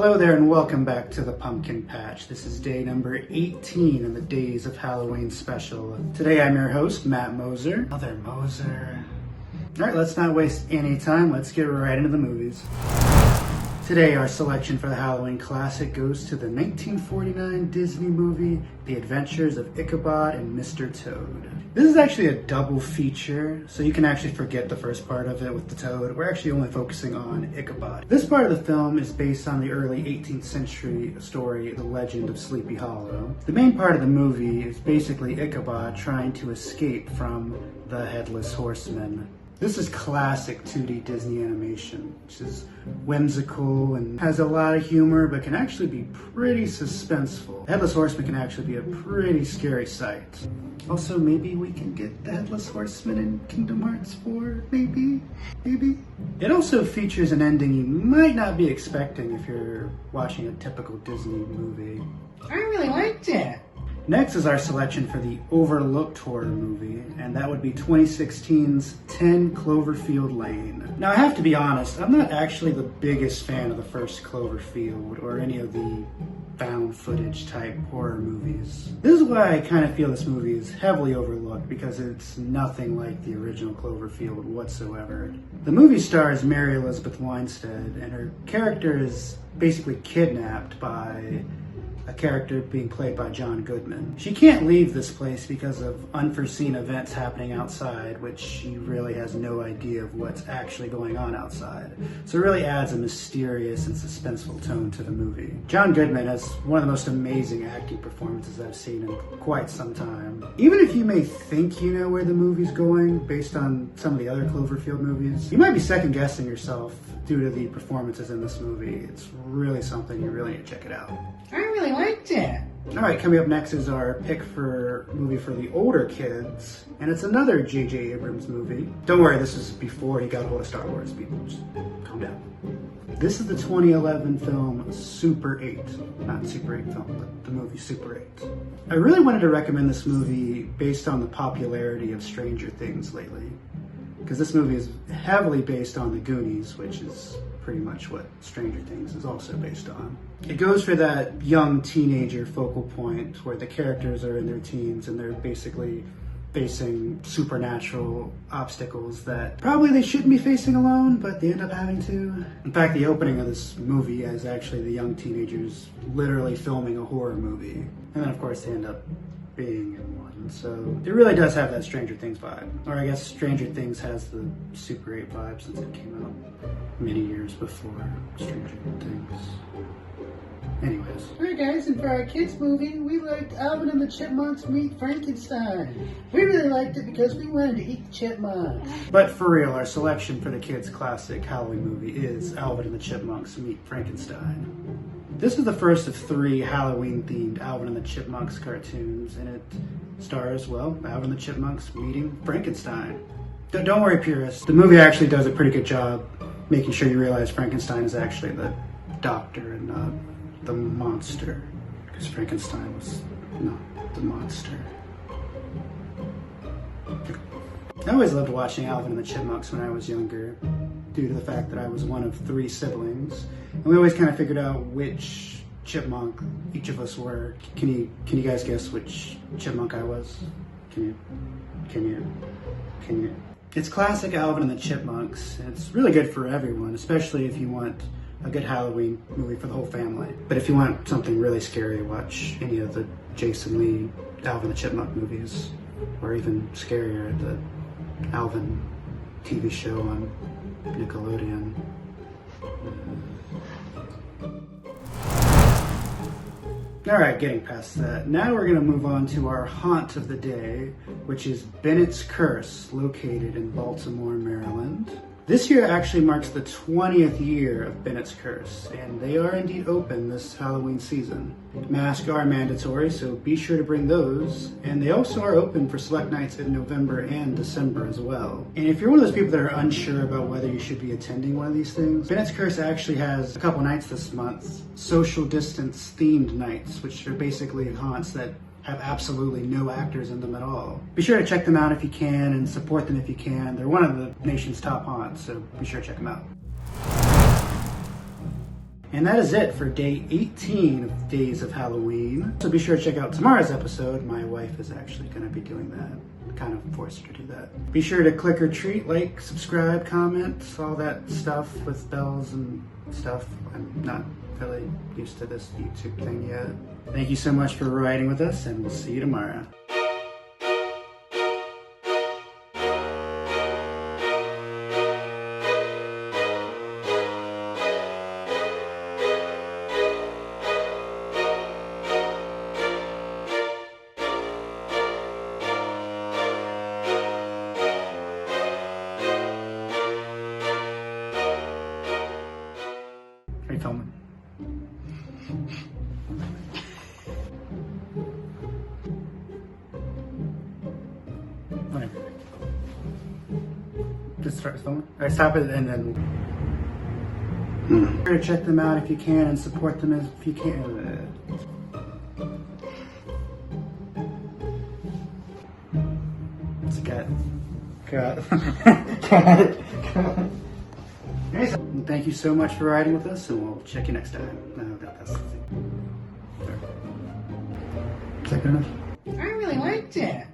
Hello there and welcome back to the Pumpkin Patch. This is day number 18 in the Days of Halloween special. Today I'm your host, Matt Moser. Another Moser. Alright, let's not waste any time. Let's get right into the movies. Today our selection for the Halloween classic goes to the 1949 Disney movie, The Adventures of Ichabod and Mr. Toad. This is actually a double feature, so you can actually forget the first part of it with the Toad. We're actually only focusing on Ichabod. This part of the film is based on the early 18th century story, The Legend of Sleepy Hollow. The main part of the movie is basically Ichabod trying to escape from the Headless Horsemen. This is classic 2D Disney animation, which is whimsical and has a lot of humor, but can actually be pretty suspenseful. Headless Horseman can actually be a pretty scary sight. Also, maybe we can get the Headless Horseman in Kingdom Hearts 4, maybe? It also features an ending you might not be expecting if you're watching a typical Disney movie. I really liked it. Next is our selection for the overlooked horror movie, and that would be 2016's 10 Cloverfield Lane. Now, I have to be honest, I'm not actually the biggest fan of the first Cloverfield or any of the found footage type horror movies. This is why I kind of feel this movie is heavily overlooked, because it's nothing like the original Cloverfield whatsoever. The movie stars Mary Elizabeth Winstead, and her character is basically kidnapped by a character being played by John Goodman. She can't leave this place because of unforeseen events happening outside, which she really has no idea of what's actually going on outside. So it really adds a mysterious and suspenseful tone to the movie. John Goodman has one of the most amazing acting performances I've seen in quite some time. Even if you may think you know where the movie's going based on some of the other Cloverfield movies, you might be second guessing yourself due to the performances in this movie. It's really something. You really need to check it out. I really liked it. Alright, coming up next is our pick for movie for the older kids, and it's another J.J. Abrams movie. Don't worry, this is before he got a hold of Star Wars, people. Just calm down. This is the 2011 film Super 8. Not Super 8 film, but the movie Super 8. I really wanted to recommend this movie based on the popularity of Stranger Things lately, because this movie is heavily based on The Goonies, which is pretty much what Stranger Things is also based on. It goes for that young teenager focal point where the characters are in their teens and they're basically facing supernatural obstacles that probably they shouldn't be facing alone, but they end up having to. In fact, the opening of this movie is actually the young teenagers literally filming a horror movie. And then of course they end up being in one. So it really does have that Stranger Things vibe. Or I guess Stranger Things has the Super 8 vibe since it came out many years before Stranger Things. Anyways. Alright guys, and for our kids movie, we liked Alvin and the Chipmunks Meet Frankenstein. We really liked it because we wanted to eat the chipmunks. But for real, our selection for the kids' classic Halloween movie is Alvin and the Chipmunks Meet Frankenstein. This is the first of 3 Halloween-themed Alvin and the Chipmunks cartoons, and it stars, well, Alvin and the Chipmunks meeting Frankenstein. Don't worry, purists. The movie actually does a pretty good job making sure you realize Frankenstein is actually the doctor and not the monster, because Frankenstein was not the monster. I always loved watching Alvin and the Chipmunks when I was younger, due to the fact that I was one of 3 siblings, and we always kind of figured out which chipmunk each of us were. Can you guys guess which chipmunk I was? Can you? It's classic Alvin and the Chipmunks, and it's really good for everyone, especially if you want a good Halloween movie for the whole family. But if you want something really scary, watch any of the Jason Lee Alvin the Chipmunk movies, or even scarier, the Alvin TV show on Nickelodeon. Alright, getting past that. Now we're going to move on to our haunt of the day, which is Bennett's Curse, located in Baltimore, Maryland. This year actually marks the 20th year of Bennett's Curse, and they are indeed open this Halloween season. Masks are mandatory, so be sure to bring those, and they also are open for select nights in November and December as well. And if you're one of those people that are unsure about whether you should be attending one of these things, Bennett's Curse actually has a couple nights this month, social distance themed nights, which are basically haunts that have absolutely no actors in them at all. Be sure to check them out if you can and support them if you can. They're one of the nation's top haunts, so be sure to check them out. And that is it for day 18 of Days of Halloween. So be sure to check out tomorrow's episode. My wife is actually going to be doing that. Kind of forced her to do that. Be sure to click or treat, like, subscribe, comment, all that stuff with bells and stuff. I'm not really used to this YouTube thing yet. Thank you so much for riding with us, and we'll see you tomorrow. Are you filming? Whatever. Just start filming. Alright, stop it and then. Sure to check them out if you can and support them if you can. It's a cat. Cat. Anyways, thank you so much for riding with us, and we'll check you next time. No, that's the thing. Is that good enough? I really liked it.